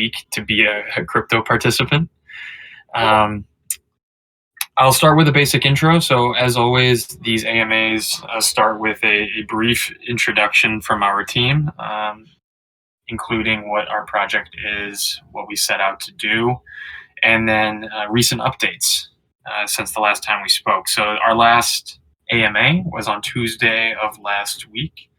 week to be a crypto participant. I'll start with a basic intro. So as always, these AMAs start with a brief introduction from our team, including what our project is, what we set out to do, and then recent updates since the last time we spoke. So our last AMA was on Tuesday of last week,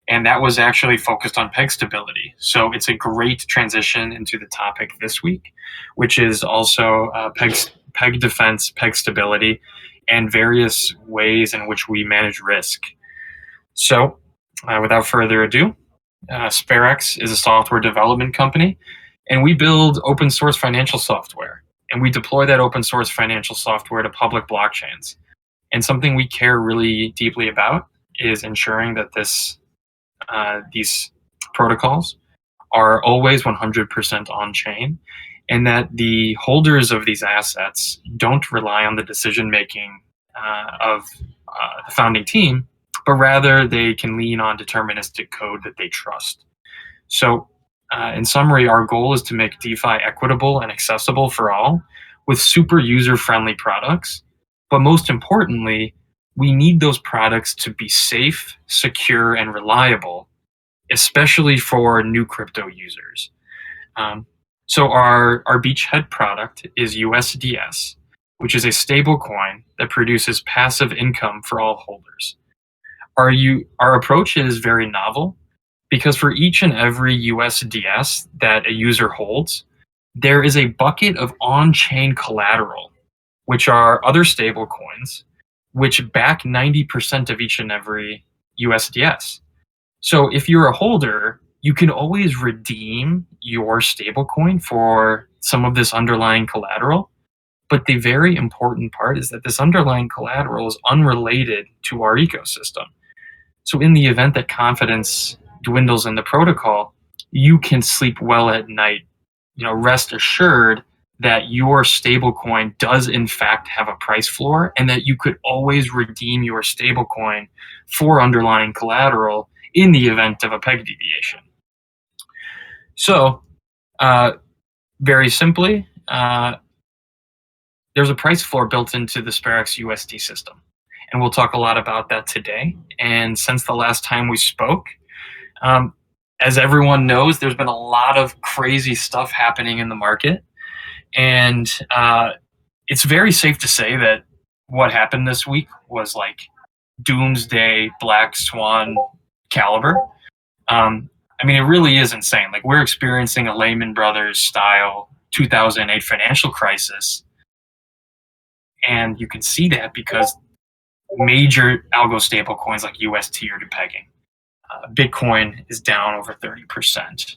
and that was actually focused on peg stability. So it's a great transition into the topic this week, which is also peg defense, peg stability, and various ways in which we manage risk. So without further ado, Sperax is a software development company, and we build open source financial software, and we deploy that open source financial software to public blockchains. And something we care really deeply about is ensuring that these protocols are always 100% on chain, and that the holders of these assets don't rely on the decision making of the founding team, but rather they can lean on deterministic code that they trust. So in summary, our goal is to make DeFi equitable and accessible for all with super user-friendly products. But most importantly, we need those products to be safe, secure, and reliable, especially for new crypto users. So our beachhead product is USDs, which is a stablecoin that produces passive income for all holders. Our approach is very novel because for each and every USDS that a user holds, there is a bucket of on-chain collateral, which are other stablecoins, which back 90% of each and every USDS. So if you're a holder, you can always redeem your stablecoin for some of this underlying collateral. But the very important part is that this underlying collateral is unrelated to our ecosystem. So in the event that confidence dwindles in the protocol, you can sleep well at night. Rest assured that your stablecoin does in fact have a price floor, and that you could always redeem your stablecoin for underlying collateral in the event of a peg deviation. So, very simply, there's a price floor built into the Sperax USD system, and we'll talk a lot about that today. And since the last time we spoke, as everyone knows, there's been a lot of crazy stuff happening in the market. And it's very safe to say that what happened this week was like doomsday black swan caliber. It really is insane. Like, we're experiencing a Lehman Brothers style 2008 financial crisis. And you can see that because major algo stable coins like UST are depegging. Bitcoin is down over 30%.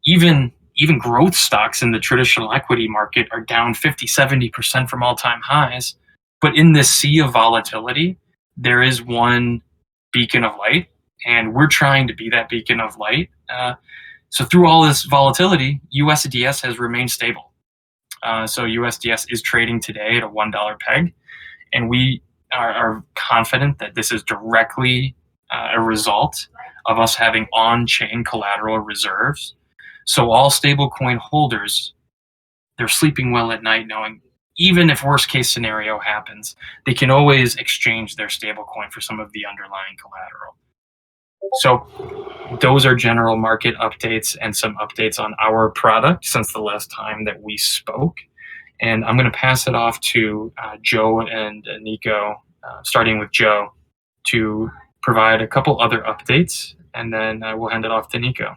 Even growth stocks in the traditional equity market are down 50-70% from all-time highs. But in this sea of volatility, there is one beacon of light, and we're trying to be that beacon of light. So through all this volatility, USDS has remained stable. So USDS is trading today at a $1 peg, and we are confident that this is directly a result of us having on-chain collateral reserves. So all stablecoin holders, they're sleeping well at night knowing even if worst case scenario happens, they can always exchange their stablecoin for some of the underlying collateral. So those are general market updates and some updates on our product since the last time that we spoke. And I'm going to pass it off to Joe and Nico, starting with Joe, to provide a couple other updates, and then we'll hand it off to Nico.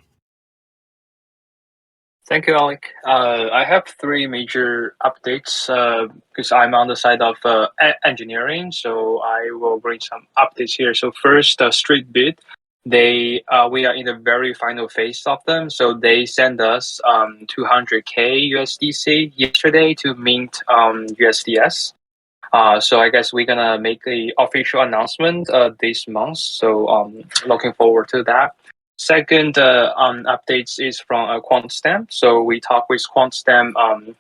Thank you, Alec. I have three major updates because I'm on the side of engineering, so I will bring some updates here. So first, StreetBit, we are in the very final phase of them. So they sent us 200K USDC yesterday to mint USDS. So I guess we're gonna make the official announcement this month. So looking forward to that. Second updates is from QuantStamp. So we talked with QuantStamp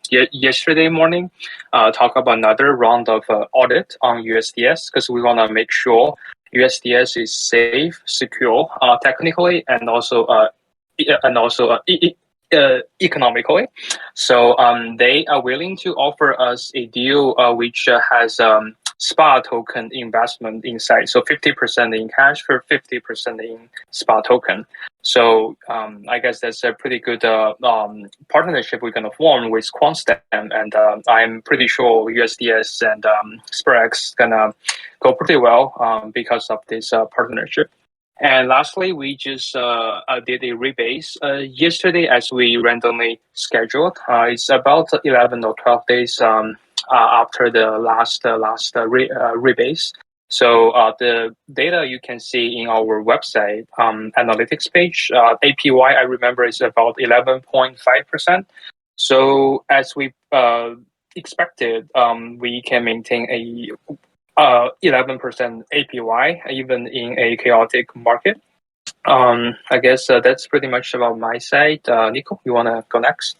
yesterday morning, talk about another round of audit on USDS because we want to make sure USDS is safe, secure, technically, and also economically. So they are willing to offer us a deal which has SPA token investment inside. So 50% in cash for 50% in SPA token. So I guess that's a pretty good partnership we're going to form with Quantstem. And I'm pretty sure USDS and Sperax going to go pretty well because of this partnership. And lastly, we just did a rebase yesterday as we randomly scheduled. It's about 11 or 12 days after the last rebase. So the data you can see in our website analytics page, APY, I remember, is about 11.5%. So as we expected, we can maintain a 11% APY even in a chaotic market. I guess that's pretty much about my side. Nico, you want to go next?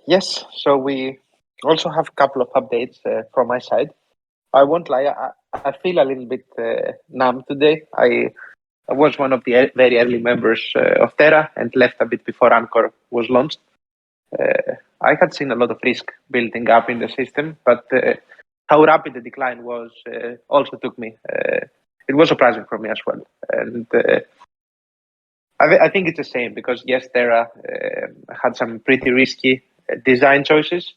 Yes, so we also have a couple of updates from my side. I won't lie, I feel a little bit numb today. I was one of the very early members of Terra and left a bit before Anchor was launched. I had seen a lot of risk building up in the system, but how rapid the decline was also took me. It was surprising for me as well. And I think it's the same because yes, Terra had some pretty risky design choices,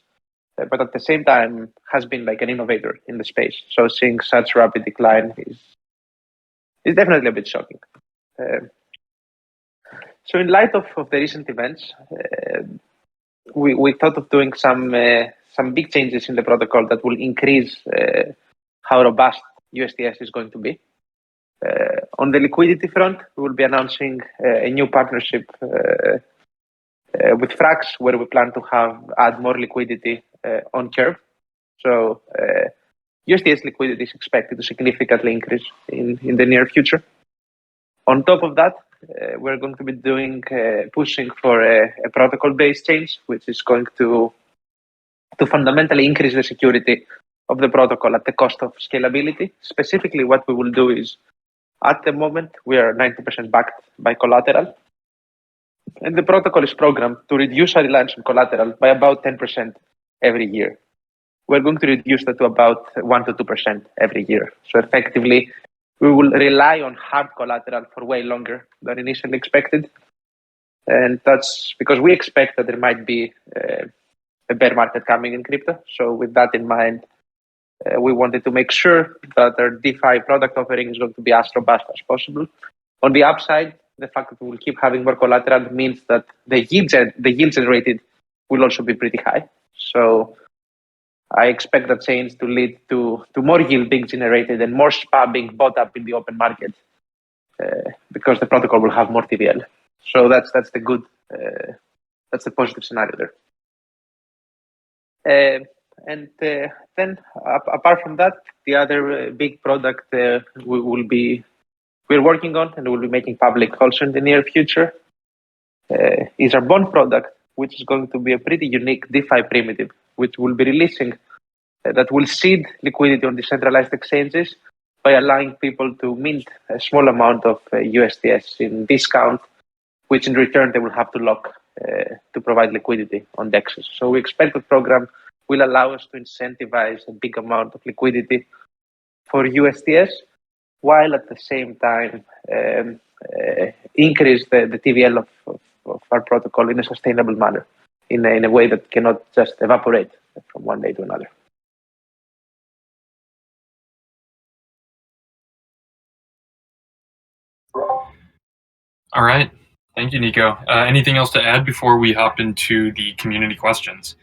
but at the same time has been like an innovator in the space. So seeing such rapid decline is definitely a bit shocking. So in light of the recent events, we thought of doing some big changes in the protocol that will increase how robust USDS is going to be. On the liquidity front, we will be announcing a new partnership with Frax, where we plan to add more liquidity on curve. So USDS liquidity is expected to significantly increase in the near future. On top of that, we're going to be pushing for a protocol-based change, which is going to fundamentally increase the security of the protocol at the cost of scalability. Specifically, what we will do is, at the moment, we are 90% backed by collateral. And the protocol is programmed to reduce our reliance on collateral by about 10% every year. We're going to reduce that to about 1 to 2% every year. So effectively, we will rely on hard collateral for way longer than initially expected. And that's because we expect that there might be a bear market coming in crypto. So with that in mind, we wanted to make sure that our DeFi product offering is going to be as robust as possible. On the upside, the fact that we will keep having more collateral means that the yield generated will also be pretty high. So I expect that change to lead to more yield being generated and more SPA being bought up in the open market because the protocol will have more TVL. So that's the good, that's the positive scenario there. And then apart from that, the other big product we're working on and we'll be making public also in the near future is our bond product, which is going to be a pretty unique DeFi primitive, which we'll be releasing that will seed liquidity on decentralized exchanges by allowing people to mint a small amount of USDS in discount, which in return they will have to lock to provide liquidity on DEXs. So we expect the program will allow us to incentivize a big amount of liquidity for USDS, while at the same time increase the TVL of our protocol in a sustainable manner, in a way that cannot just evaporate from one day to another. All right. Thank you, Nico. Anything else to add before we hop into the community questions?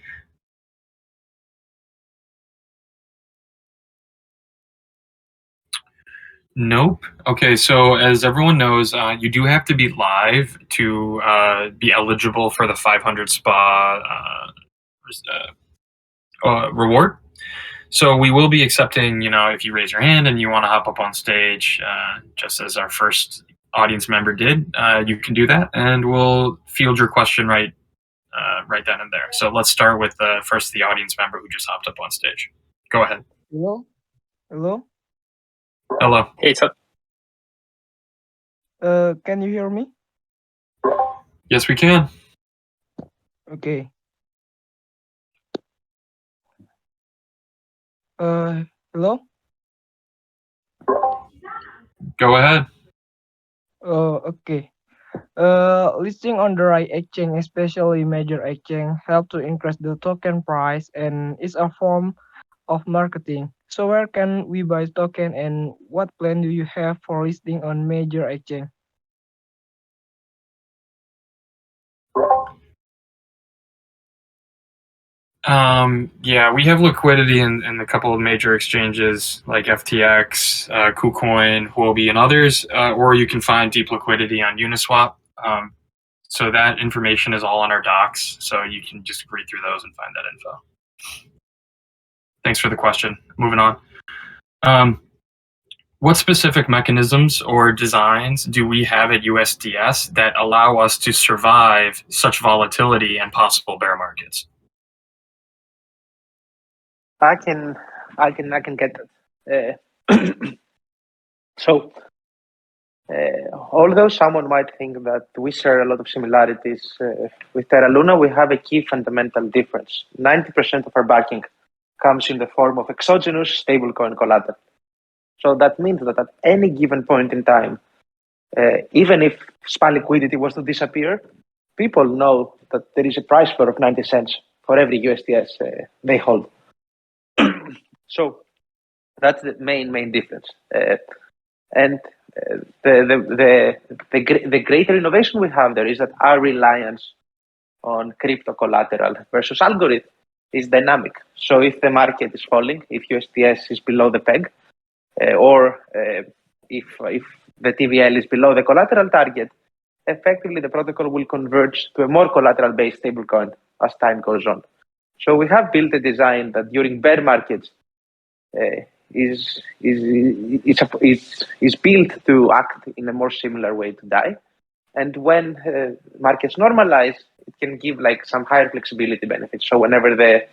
Nope. Okay, so as everyone knows, you do have to be live to be eligible for the 500 SPA reward. So we will be accepting, if you raise your hand and you want to hop up on stage, just as our first audience member did, you can do that, and we'll field your question right then and there. So let's start with first the audience member who just hopped up on stage. Go ahead. Hello? Hello. Hey, Can you hear me? Yes, we can. Okay. Hello? Go ahead. Okay. Listing on the right exchange, especially major exchange, help to increase the token price and is a form of marketing. So where can we buy token and what plan do you have for listing on major exchange? Yeah, we have liquidity in a couple of major exchanges like FTX, KuCoin, Huobi, and others, or you can find deep liquidity on Uniswap. So that information is all on our docs, so you can just read through those and find that info. Thanks for the question. Moving on. What specific mechanisms or designs do we have at USDS that allow us to survive such volatility and possible bear markets? I can get that. So, although someone might think that we share a lot of similarities with Terra Luna, we have a key fundamental difference. 90% of our backing comes in the form of exogenous stablecoin collateral. So that means that at any given point in time, even if SPA liquidity was to disappear, people know that there is a price floor of 90 cents for every USDS they hold. So that's the main difference. And the greater innovation we have there is that our reliance on crypto collateral versus algorithm is dynamic. So if the market is falling, if USDS is below the peg, or if the TVL is below the collateral target, effectively the protocol will converge to a more collateral-based stablecoin as time goes on. So we have built a design that during bear markets is built to act in a more similar way to DAI. And when markets normalize, it can give like some higher flexibility benefits. So whenever the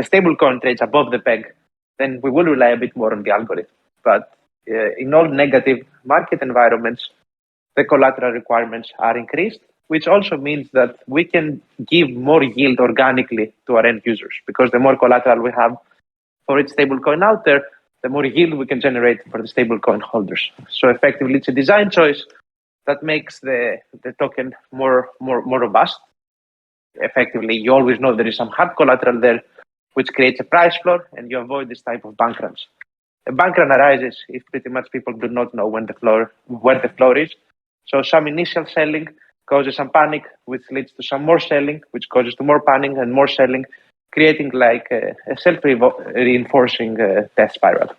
stablecoin trades above the peg, then we will rely a bit more on the algorithm. But in all negative market environments, the collateral requirements are increased, which also means that we can give more yield organically to our end users, because the more collateral we have for each stablecoin out there, the more yield we can generate for the stablecoin holders. So effectively, it's a design choice that makes the token more robust. Effectively, you always know there is some hard collateral there, which creates a price floor, and you avoid this type of bank runs. A bank run arises if pretty much people do not know where the floor is. So some initial selling causes some panic, which leads to some more selling, which causes to more panic and more selling, creating like a self-reinforcing death spiral.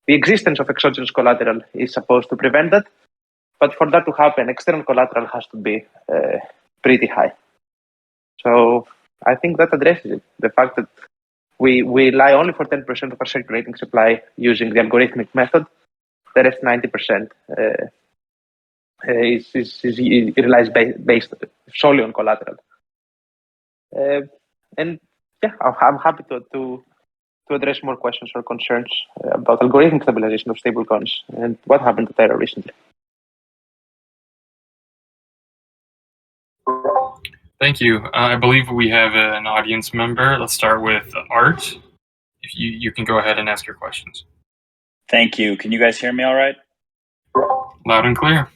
The existence of exogenous collateral is supposed to prevent that, but for that to happen, external collateral has to be pretty high. So I think that addresses it. The fact that we rely only for 10% of our circulating supply using the algorithmic method. The rest 90% it relies based solely on collateral. And yeah, I'm happy to address more questions or concerns about algorithmic stabilization of stablecoins and what happened to Terra recently. Thank you. I believe we have an audience member. Let's start with Art. If you can go ahead and ask your questions. Thank you. Can you guys hear me all right? Loud and clear.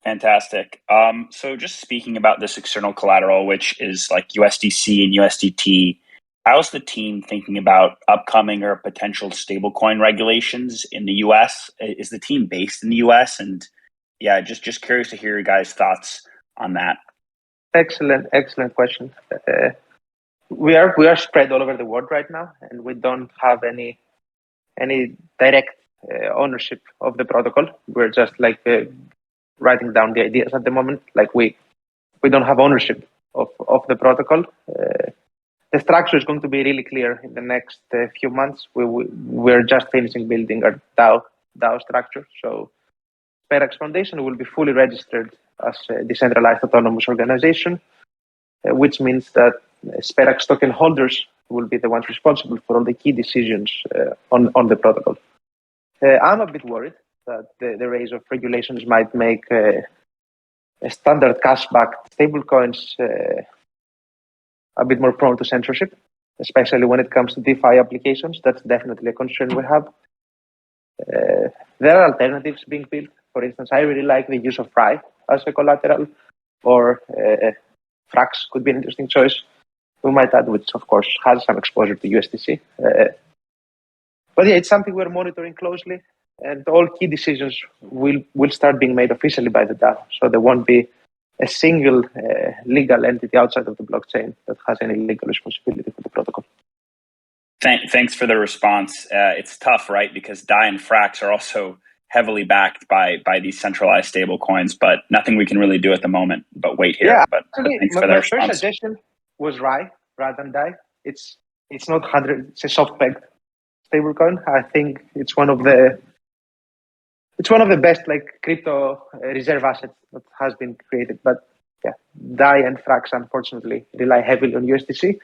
Fantastic. So just speaking about this external collateral, which is like USDC and USDT, how's the team thinking about upcoming or potential stablecoin regulations in the US? Is the team based in the US? And yeah, just curious to hear your guys' thoughts on that. Excellent question. We are spread all over the world right now, and we don't have any direct ownership of the protocol. We're just like writing down the ideas at the moment. Like we don't have ownership of the protocol. The structure is going to be really clear in the next few months. We're just finishing building our DAO structure. So Sperax Foundation will be fully registered as a decentralized autonomous organization, which means that Sperax token holders will be the ones responsible for all the key decisions on the protocol. I'm a bit worried that the rise of regulations might make standard cash-backed stablecoins a bit more prone to censorship, especially when it comes to DeFi applications. That's definitely a concern we have. There are alternatives being built. For instance, I really like the use of Fry as a collateral, or Frax could be an interesting choice. We might add, which of course has some exposure to USDC. But yeah, it's something we're monitoring closely, and all key decisions will start being made officially by the DAO. So there won't be a single legal entity outside of the blockchain that has any legal responsibility for the protocol. Thanks for the response. It's tough, right? Because DAI and Frax are also heavily backed by these centralized stable coins, but nothing we can really do at the moment but wait here. Yeah, but actually, thanks for the my response. first suggestion was Rye rather than DAI. It's not 100. It's a soft pegged stablecoin. I think it's one of the best like crypto reserve assets that has been created. But yeah, DAI and Frax unfortunately rely heavily on USDC,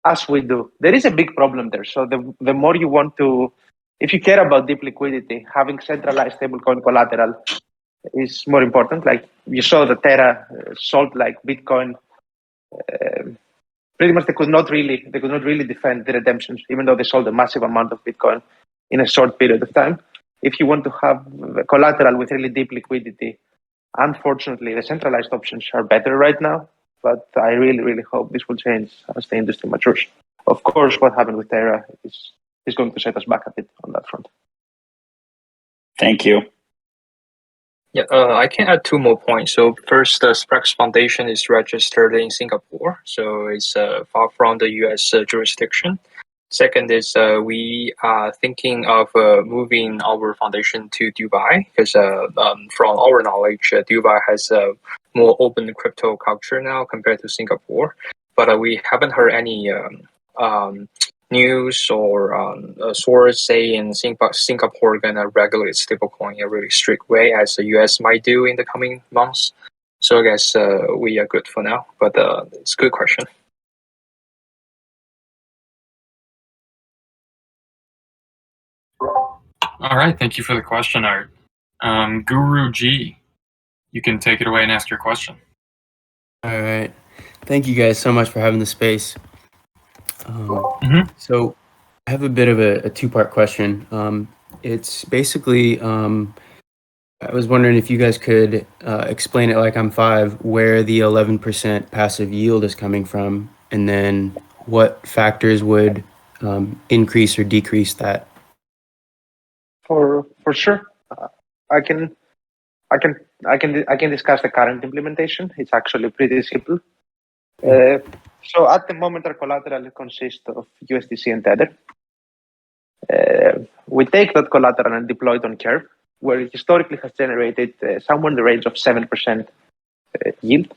as we do. There is a big problem there. So the more you want to, if you care about deep liquidity, having centralized stablecoin collateral is more important. Like you saw the Terra sold like Bitcoin. Pretty much they could not really defend the redemptions, even though they sold a massive amount of Bitcoin in a short period of time. If you want to have collateral with really deep liquidity, unfortunately, the centralized options are better right now. But I really, really hope this will change as the industry matures. Of course, what happened with Terra is going to set us back a bit on that front. Thank you. Yeah, I can add 2 more points. So first, the Sperax Foundation is registered in Singapore, so it's far from the US jurisdiction. Second is we are thinking of moving our foundation to Dubai because from our knowledge, Dubai has a more open crypto culture now compared to Singapore. But we haven't heard any news or source saying Singapore gonna regulate stablecoin in a really strict way as the US might do in the coming months. So I guess we are good for now, but it's a good question. All right, thank you for the question, Art. Guru G, you can take it away and ask your question. All right. Thank you guys so much for having the space. So I have a bit of a 2-part question. It's basically, I was wondering if you guys could explain it like I'm 5, where the 11% passive yield is coming from, and then what factors would increase or decrease that. For sure, I can discuss the current implementation. It's actually pretty simple. So at the moment, our collateral consists of USDC and Tether. We take that collateral and deploy it on Curve, where it historically has generated somewhere in the range of 7% yield.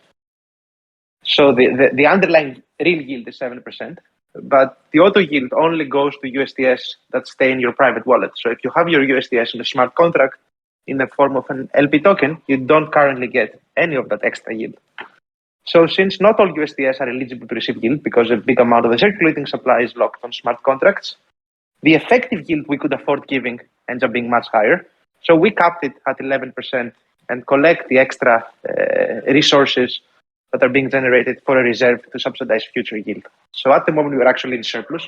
So the underlying real yield is 7%, but the auto yield only goes to USDS that stay in your private wallet. So if you have your USDS in a smart contract in the form of an LP token, you don't currently get any of that extra yield. So since not all USDS are eligible to receive yield because a big amount of the circulating supply is locked on smart contracts, the effective yield we could afford giving ends up being much higher. So we capped it at 11% and collect the extra resources that are being generated for a reserve to subsidize future yield. So at the moment, we're actually in surplus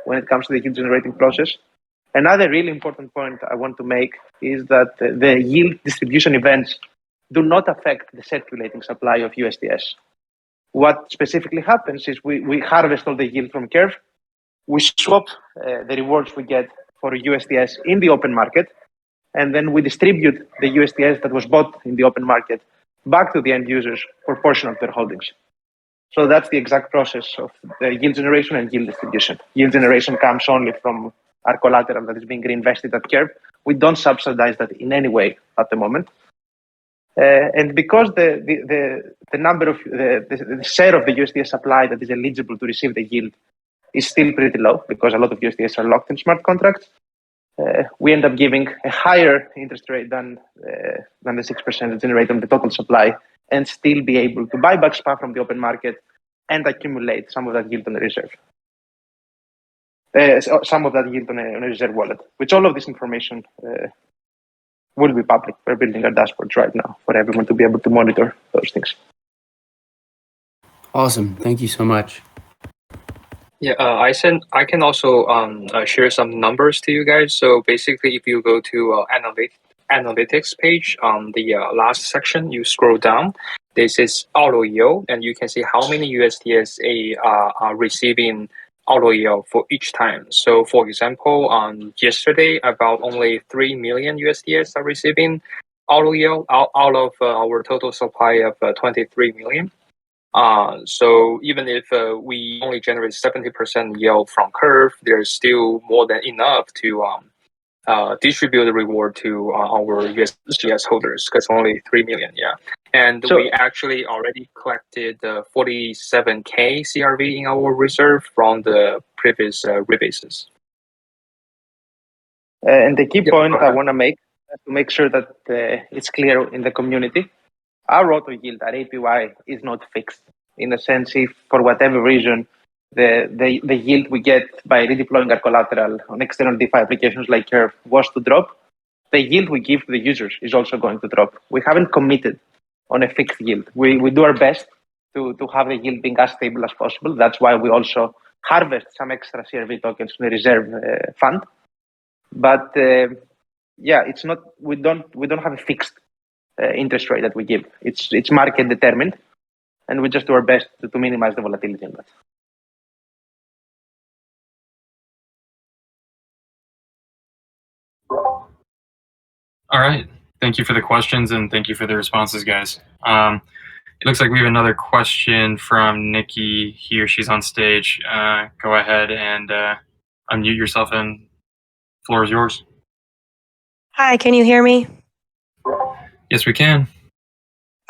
when it comes to the yield generating process. Another really important point I want to make is that the yield distribution events do not affect the circulating supply of USDS. What specifically happens is we harvest all the yield from Curve, we swap the rewards we get for USDS in the open market, and then we distribute the USDS that was bought in the open market back to the end users for a portion of their holdings. So that's the exact process of the yield generation and yield distribution. Yield generation comes only from our collateral that is being reinvested at Curve. We don't subsidize that in any way at the moment. And because the number of the share of the USDS supply that is eligible to receive the yield is still pretty low, because a lot of USDS are locked in smart contracts, we end up giving a higher interest rate than the 6% generated on the total supply, and still be able to buy back SPA from the open market and accumulate some of that yield on a reserve. Some of that yield on a reserve wallet. With all of this information, will be public. We're building our dashboards right now for everyone to be able to monitor those things. Awesome. Thank you so much. Yeah, I can also share some numbers to you guys. So basically, if you go to analytics page on the last section, you scroll down. This is auto yield, and you can see how many USDs are receiving auto yield for each time. So, for example, on yesterday, about only 3 million USDs are receiving auto yield out of our total supply of 23 million. So even if we only generate 70% yield from curve, there's still more than enough to distribute the reward to our USDS holders, because only 3 million, yeah. And So- we actually already collected 47K CRV in our reserve from the previous rebases. And the key Yep, point go I ahead. want to make sure that it's clear in the community, our auto yield, our APY is not fixed. In a sense, if for whatever reason the yield we get by redeploying our collateral on external DeFi applications like Curve was to drop, the yield we give to the users is also going to drop. We haven't committed on a fixed yield. We do our best to have the yield being as stable as possible. That's why we also harvest some extra CRV tokens from the reserve fund. But yeah, it's not. We don't have a fixed interest rate that we give. It's market determined, and we just do our best to minimize the volatility in that. All right. Thank you for the questions and thank you for the responses, guys. It looks like we have another question from Nikki here. She's on stage. Go ahead and unmute yourself, and floor is yours. Hi, can you hear me? Yes, we can.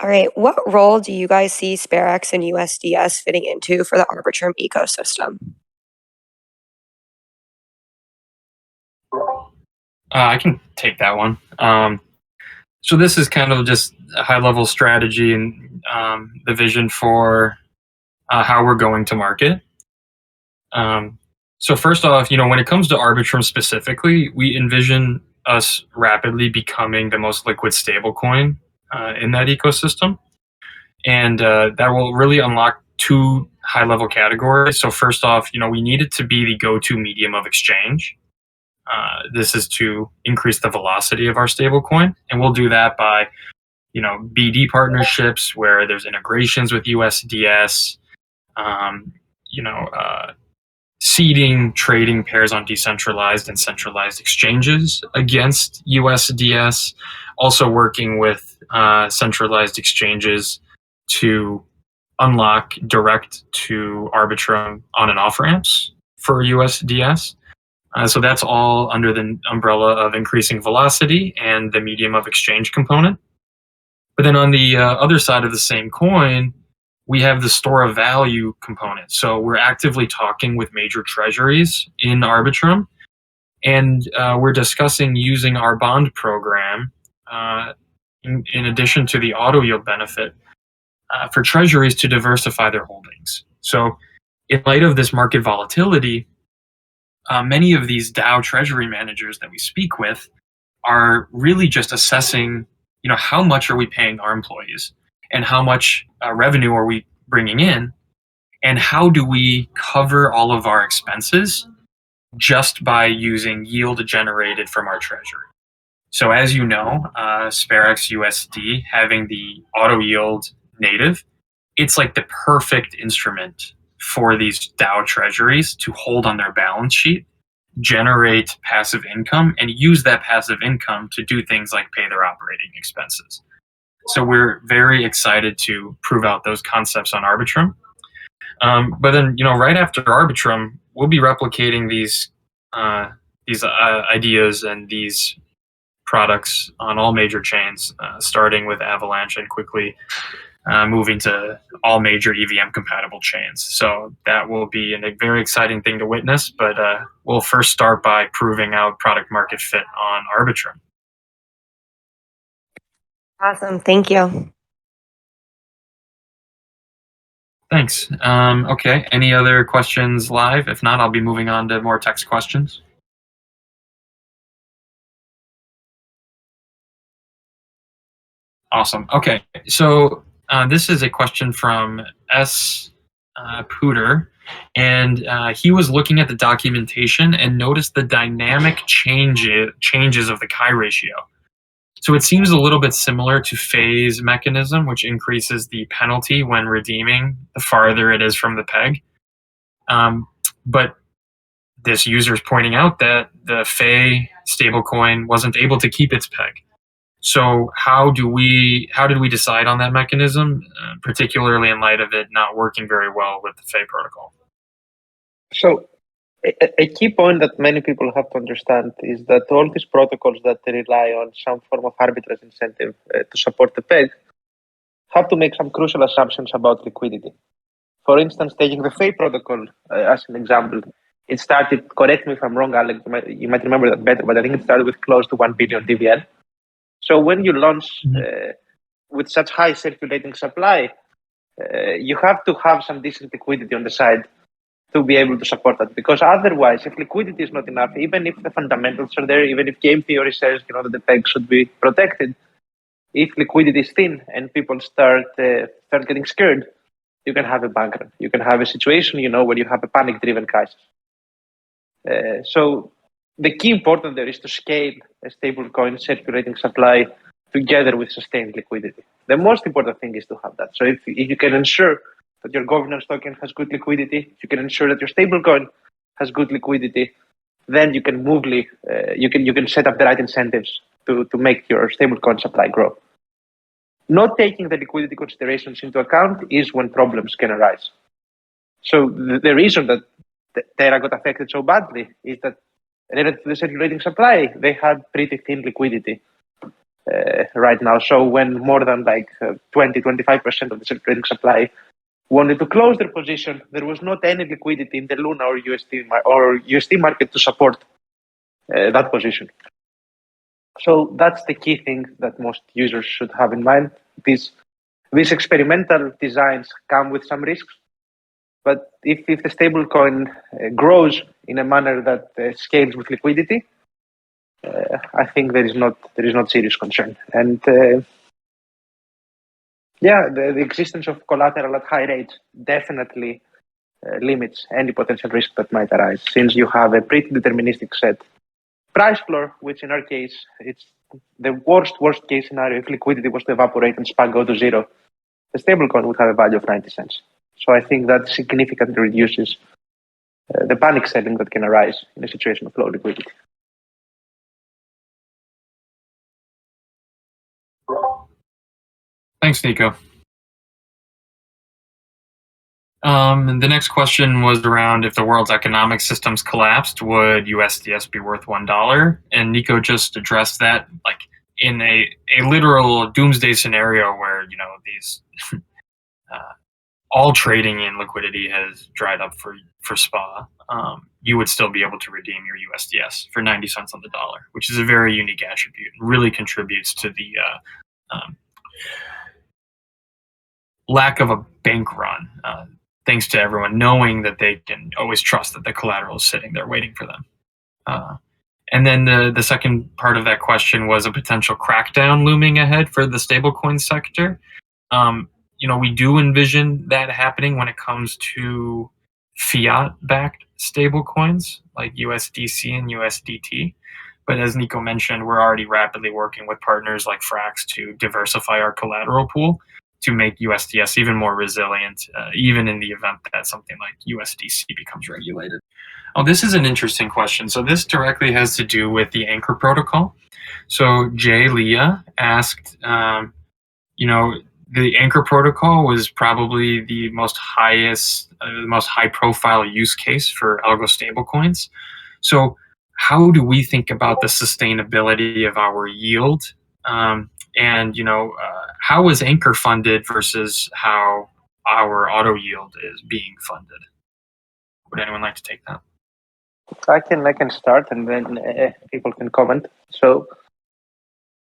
All right. What role do you guys see Sperax and USDs fitting into for the Arbitrum ecosystem? I can take that one. So this is kind of just a high-level strategy and the vision for how we're going to market. So first off, when it comes to Arbitrum specifically, we envision us rapidly becoming the most liquid stablecoin in that ecosystem. And that will really unlock two high-level categories. So first off, we need it to be the go-to medium of exchange. This is to increase the velocity of our stablecoin, and we'll do that by, BD partnerships where there's integrations with USDS, seeding trading pairs on decentralized and centralized exchanges against USDS, also working with centralized exchanges to unlock direct to Arbitrum on and off ramps for USDS. So that's all under the umbrella of increasing velocity and the medium of exchange component. But then on the other side of the same coin, we have the store of value component. So we're actively talking with major treasuries in Arbitrum, and we're discussing using our bond program in addition to the auto yield benefit for treasuries to diversify their holdings. So in light of this market volatility, many of these DAO treasury managers that we speak with are really just assessing, how much are we paying our employees and how much revenue are we bringing in, and how do we cover all of our expenses just by using yield generated from our treasury. So as you know, Sperax USD having the auto yield native, it's like the perfect instrument for these DAO treasuries to hold on their balance sheet, generate passive income, and use that passive income to do things like pay their operating expenses. So we're very excited to prove out those concepts on Arbitrum. But then, right after Arbitrum, we'll be replicating these ideas and these products on all major chains, starting with Avalanche and quickly moving to all major EVM compatible chains. So that will be a very exciting thing to witness, but we'll first start by proving out product market fit on Arbitrum. Awesome. Thank you. Thanks. Okay, any other questions live? If not, I'll be moving on to more text questions. Awesome. Okay, so this is a question from S. Pooter, and he was looking at the documentation and noticed the dynamic changes of the chi ratio. So it seems a little bit similar to phase mechanism, which increases the penalty when redeeming the farther it is from the peg. But this user is pointing out that the Fei stablecoin wasn't able to keep its peg. So how did we decide on that mechanism, particularly in light of it not working very well with the Fei protocol? So a key point that many people have to understand is that all these protocols that rely on some form of arbitrage incentive to support the peg have to make some crucial assumptions about liquidity. For instance, taking the Fei protocol as an example, it started, correct me if I'm wrong, Alex, you might remember that better, but I think it started with close to 1 billion DVL. So when you launch with such high circulating supply, you have to have some decent liquidity on the side to be able to support that. Because otherwise, if liquidity is not enough, even if the fundamentals are there, even if game theory says that the peg should be protected, if liquidity is thin and people start getting scared, you can have a bank run. You can have a situation, where you have a panic-driven crisis. So the key important there is to scale a stablecoin circulating supply together with sustained liquidity. The most important thing is to have that. So if you can ensure that your governance token has good liquidity, you can ensure that your stablecoin has good liquidity, then you can you can set up the right incentives to make your stablecoin supply grow. Not taking the liquidity considerations into account is when problems can arise. So the reason that Terra got affected so badly is that relative to the circulating supply, they had pretty thin liquidity right now. So when more than 20-25% of the circulating supply wanted to close their position, there was not any liquidity in the Luna or USD market to support that position. So that's the key thing that most users should have in mind. These experimental designs come with some risks, but if the stablecoin grows in a manner that scales with liquidity, I think there is not serious concern. And the existence of collateral at high rates definitely limits any potential risk that might arise, since you have a pretty deterministic set price floor, which in our case, it's the worst case scenario. If liquidity was to evaporate and SPAC go to zero, the stablecoin would have a value of 90 cents. So I think that significantly reduces the panic selling that can arise in a situation of low liquidity. Thanks, Nico. And the next question was around if the world's economic systems collapsed, would USDS be worth $1? And Nico just addressed that, like in a literal doomsday scenario where these all trading in liquidity has dried up for SPA. You would still be able to redeem your USDS for 90 cents on the dollar, which is a very unique attribute and really contributes to the lack of a bank run. Thanks to everyone knowing that they can always trust that the collateral is sitting there waiting for them. And then the second part of that question was a potential crackdown looming ahead for the stablecoin sector. We do envision that happening when it comes to fiat-backed stablecoins like USDC and USDT. But as Nico mentioned, we're already rapidly working with partners like Frax to diversify our collateral pool to make USDS even more resilient, even in the event that something like USDC becomes regulated. Oh, this is an interesting question. So this directly has to do with the Anchor protocol. So Jay Leah asked, the Anchor protocol was probably the most high-profile use case for algo stablecoins. So how do we think about the sustainability of our yield? How is Anchor funded versus how our auto yield is being funded? Would anyone like to take that? I can start, and then people can comment. So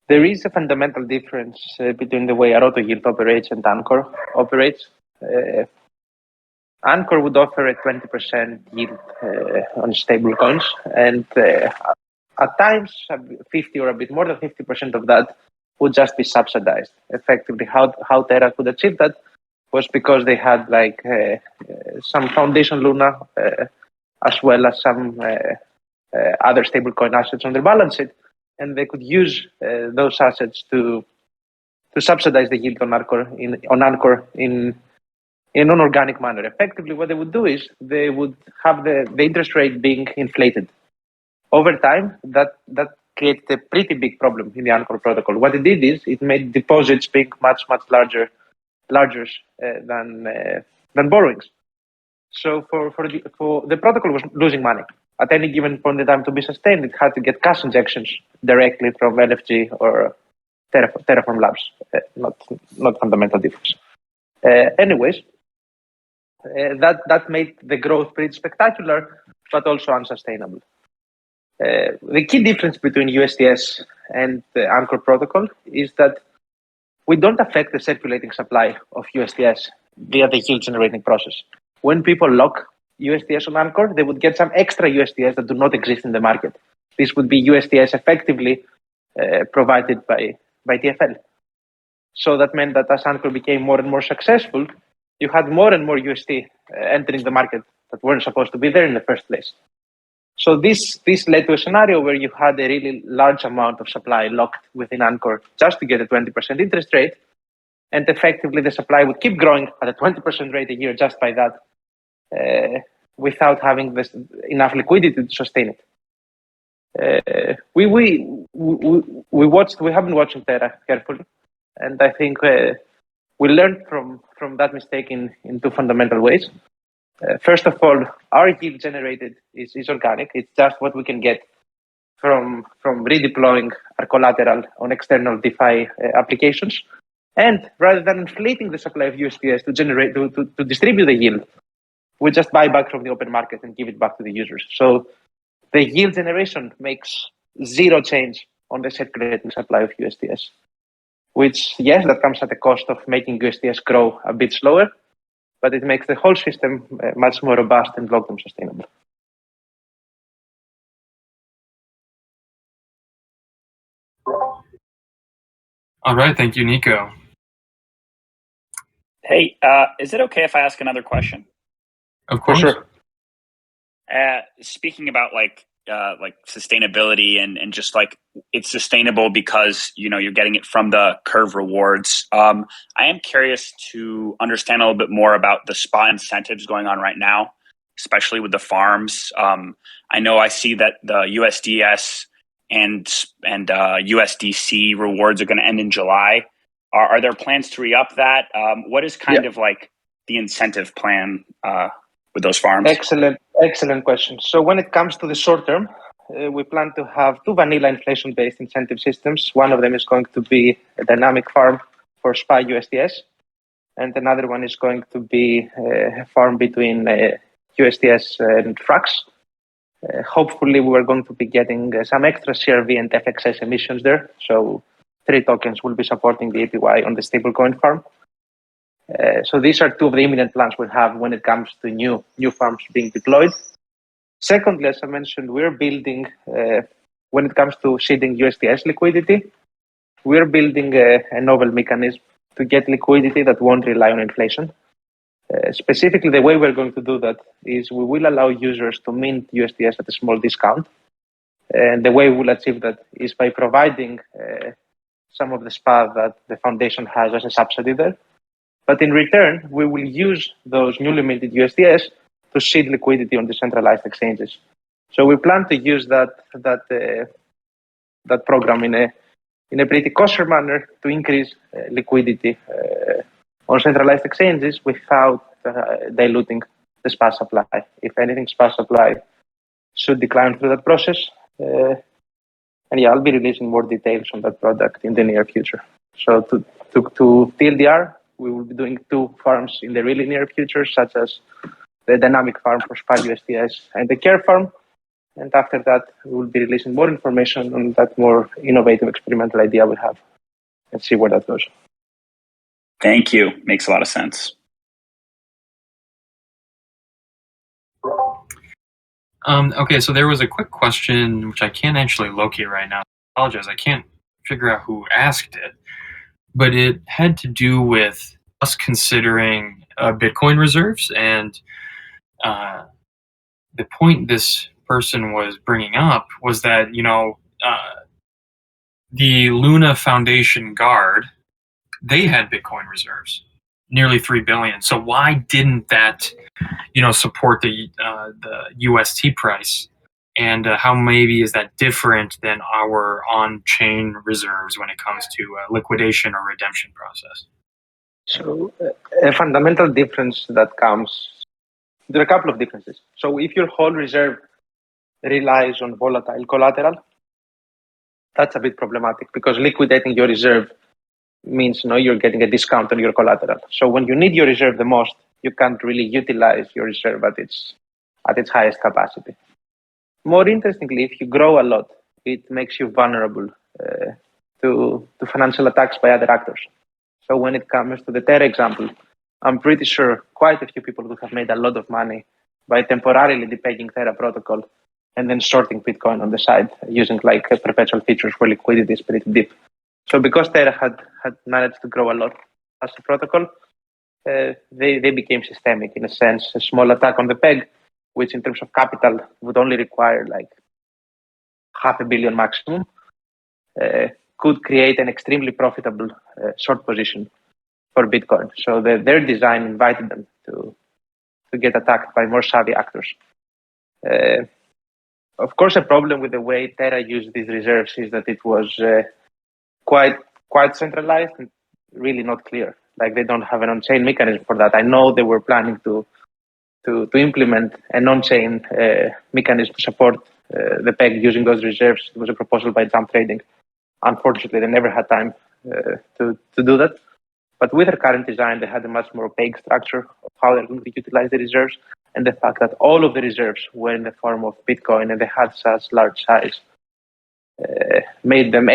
there is a fundamental difference between the way our auto yield operates and Anchor operates. Anchor would offer a 20% yield on stable coins, and at times 50 or a bit more than 50% of that would just be subsidized. Effectively, how Terra could achieve that was because they had like some foundation Luna as well as some other stablecoin assets on their balance sheet, and they could use those assets to subsidize the yield on Anchor in a non-organic manner. Effectively, what they would do is they would have the interest rate being inflated. Over time, that created a pretty big problem in the Anchor protocol. What it did is it made deposits being much larger than borrowings. So for the protocol was losing money. At any given point in time to be sustained, it had to get cash injections directly from LFG or Terraform Labs, not fundamental difference. Anyways, that made the growth pretty spectacular, but also unsustainable. The key difference between USDS and the Anchor protocol is that we don't affect the circulating supply of USDS via the yield generating process. When people lock USDS on Anchor, they would get some extra USDS that do not exist in the market. This would be USDS effectively provided by TFL. So that meant that as Anchor became more and more successful, you had more and more USD entering the market that weren't supposed to be there in the first place. So this led to a scenario where you had a really large amount of supply locked within Anchor just to get a 20% interest rate, and effectively the supply would keep growing at a 20% rate a year just by that, without having enough liquidity to sustain it. We have been watching Terra carefully, and I think we learned from that mistake in two fundamental ways. First of all, our yield generated is organic. It's just what we can get from redeploying our collateral on external DeFi applications. And rather than inflating the supply of USDS to distribute the yield, we just buy back from the open market and give it back to the users. So the yield generation makes zero change on the circulating supply of USDS, which, yes, that comes at the cost of making USDS grow a bit slower, but it makes the whole system much more robust and long-term sustainable. All right, thank you, Nico. Hey, is it okay if I ask another question? Of course. For sure. Speaking about like sustainability and just like it's sustainable because you're getting it from the curve rewards. I am curious to understand a little bit more about the spot incentives going on right now, especially with the farms. I know I see that the USDS and USDC rewards are going to end in July. Are there plans to re-up that? What is kind of like the incentive plan with those farms? Excellent question. So when it comes to the short term, we plan to have two vanilla inflation-based incentive systems. One of them is going to be a dynamic farm for SPY USDS, and another one is going to be a farm between USDS and Frax. Hopefully, we are going to be getting some extra CRV and FXS emissions there. So 3 tokens will be supporting the APY on the stablecoin farm. So these are two of the imminent plans we have when it comes to new farms being deployed. Secondly, as I mentioned, we're building, when it comes to seeding USDS liquidity, we're building a novel mechanism to get liquidity that won't rely on inflation. Specifically, the way we're going to do that is we will allow users to mint USDS at a small discount. And the way we'll achieve that is by providing some of the SPA that the foundation has as a subsidy there. But in return, we will use those newly minted USDS to seed liquidity on decentralized exchanges. So we plan to use that program in a pretty kosher manner to increase liquidity on centralized exchanges without diluting the SPA supply. If anything, SPA supply should decline through that process. And I'll be releasing more details on that product in the near future. So to TLDR, we will be doing 2 farms in the really near future, such as the dynamic farm for SPY USDS and the care farm. And after that, we will be releasing more information on that more innovative experimental idea we have and see where that goes. Thank you. Makes a lot of sense. Okay, so there was a quick question which I can't actually locate right now. I apologize, I can't figure out who asked it, but it had to do with us considering Bitcoin reserves. And the point this person was bringing up was that, the Luna Foundation Guard, they had Bitcoin reserves, nearly 3 billion. So why didn't that, support the UST price? And how maybe is that different than our on-chain reserves when it comes to liquidation or redemption process? So a fundamental difference that comes, there are a couple of differences. So if your whole reserve relies on volatile collateral, that's a bit problematic because liquidating your reserve means you're getting a discount on your collateral. So when you need your reserve the most, you can't really utilize your reserve at its highest capacity. More interestingly, if you grow a lot, it makes you vulnerable to financial attacks by other actors. So when it comes to the Terra example, I'm pretty sure quite a few people would have made a lot of money by temporarily depegging Terra protocol and then shorting Bitcoin on the side using perpetual features where liquidity is pretty deep. So because Terra had managed to grow a lot as a protocol, they became systemic in a sense. A small attack on the peg, which in terms of capital would only require $500 million maximum, could create an extremely profitable short position for Bitcoin. So their design invited them to get attacked by more savvy actors. Of course, a problem with the way Terra used these reserves is that it was quite centralized and really not clear. They don't have an on-chain mechanism for that. I know they were planning to implement an on-chain mechanism to support the peg using those reserves. It was a proposal by Jump Trading. Unfortunately, they never had time to do that. But with their current design, they had a much more opaque structure of how they're going to utilize the reserves, and the fact that all of the reserves were in the form of Bitcoin and they had such large size made them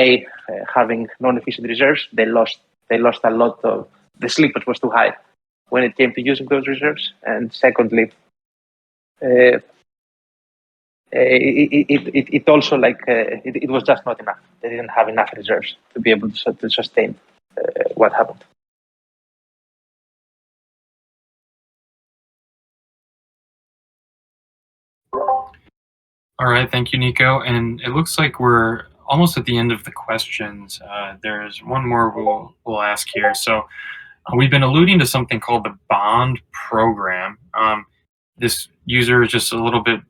having non-efficient reserves. They lost a lot of the slippage was too high when it came to using those reserves, and secondly, it also it was just not enough. They didn't have enough reserves to be able to sustain what happened. All right, thank you, Nico. And it looks like we're almost at the end of the questions. There's one more we'll ask here. So we've been alluding to something called the bond program. This user is just a little bit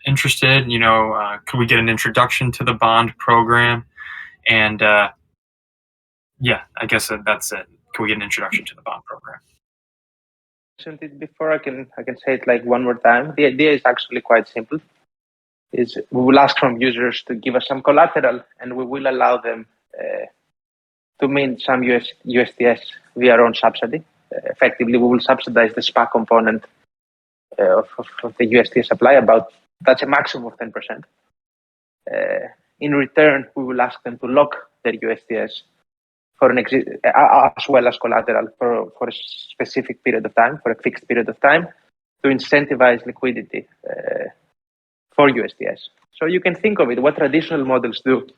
interested. Could we get an introduction to the bond program? And yeah, I guess that's it. Can we get an introduction to the bond program? Mentioned it before. I can say it one more time. The idea is actually quite simple. We will ask from users to give us some collateral, and we will allow them to mint some USDs via our own subsidy. Effectively, we will subsidize the SPA component of the USD supply. That's a maximum of 10%. In return, we will ask them to lock their USDs for as well as collateral for a specific period of time, for a fixed period of time, to incentivize liquidity for USDs. So you can think of it, what traditional models do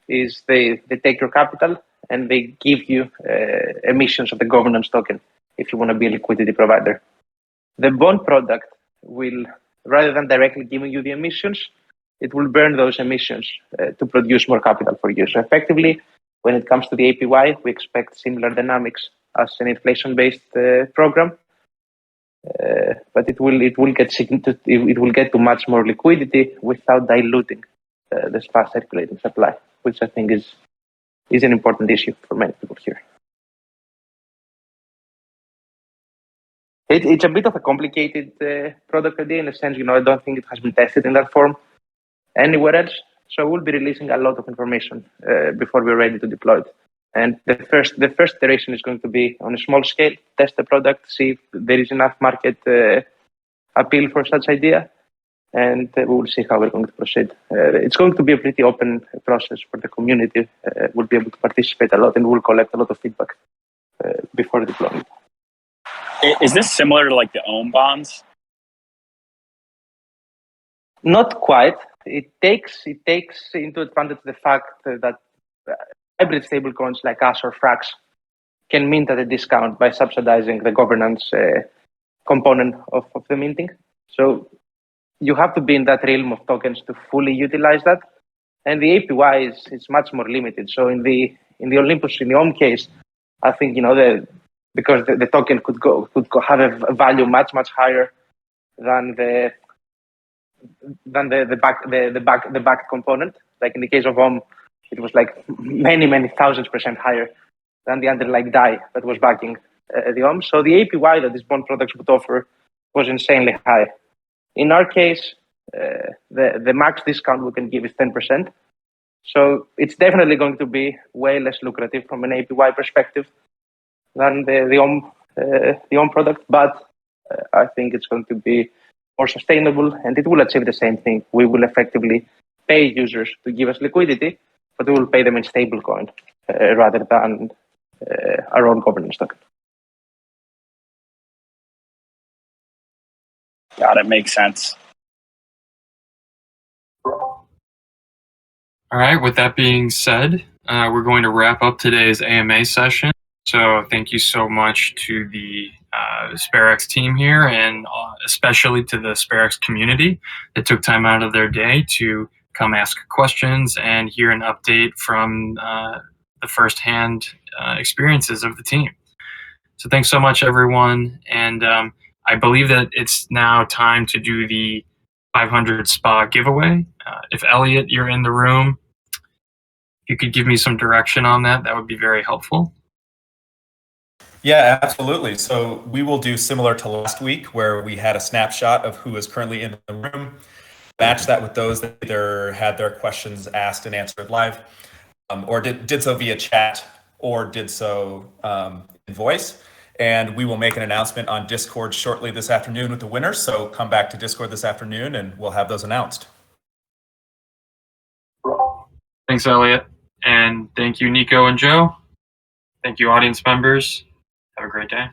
is they take your capital and they give you emissions of the governance token if you want to be a liquidity provider. The bond product will, rather than directly giving you the emissions, it will burn those emissions to produce more capital for you. So effectively, when it comes to the APY, we expect similar dynamics as an inflation-based program. But it will get to much more liquidity without diluting the SPA circulating supply, which I think is an important issue for many people here. It's a bit of a complicated product idea in a sense. I don't think it has been tested in that form anywhere else. So we'll be releasing a lot of information before we're ready to deploy it. And the first iteration is going to be on a small scale, test the product, see if there is enough market appeal for such idea, and we will see how we're going to proceed. It's going to be a pretty open process for the community. We'll be able to participate a lot, and we'll collect a lot of feedback before deploying. Is this similar to the OHM bonds? Not quite. It takes into advantage the fact that hybrid stablecoins like us or Frax can mint at a discount by subsidizing the governance component of the minting. So you have to be in that realm of tokens to fully utilize that. And the APY is much more limited. So in the Olympus, in the OM case, I think because the token could have a value much higher than the back component. Like in the case of OM, it was like many thousands % higher than the underlying DAI that was backing the OM. So the APY that these bond products would offer was insanely high. In our case, the max discount we can give is 10%. So it's definitely going to be way less lucrative from an APY perspective than the OM product, but I think it's going to be more sustainable and it will achieve the same thing. We will effectively pay users to give us liquidity, but we will pay them in stablecoin rather than our own governance token. Got it. Makes sense. All right, with that being said, we're going to wrap up today's AMA session. So thank you so much to the Sperax team here, and especially to the Sperax community that took time out of their day to come ask questions and hear an update from the firsthand experiences of the team. So thanks so much, everyone. And I believe that it's now time to do the 500 SPA giveaway. If Elliot, you're in the room, if you could give me some direction on that, that would be very helpful. Yeah, absolutely. So we will do similar to last week where we had a snapshot of who is currently in the room, match that with those that either had their questions asked and answered live, or did so via chat, or did so in voice. And we will make an announcement on Discord shortly this afternoon with the winners. So come back to Discord this afternoon and we'll have those announced. Thanks, Elliot. And thank you, Nico and Joe. Thank you, audience members. Have a great day.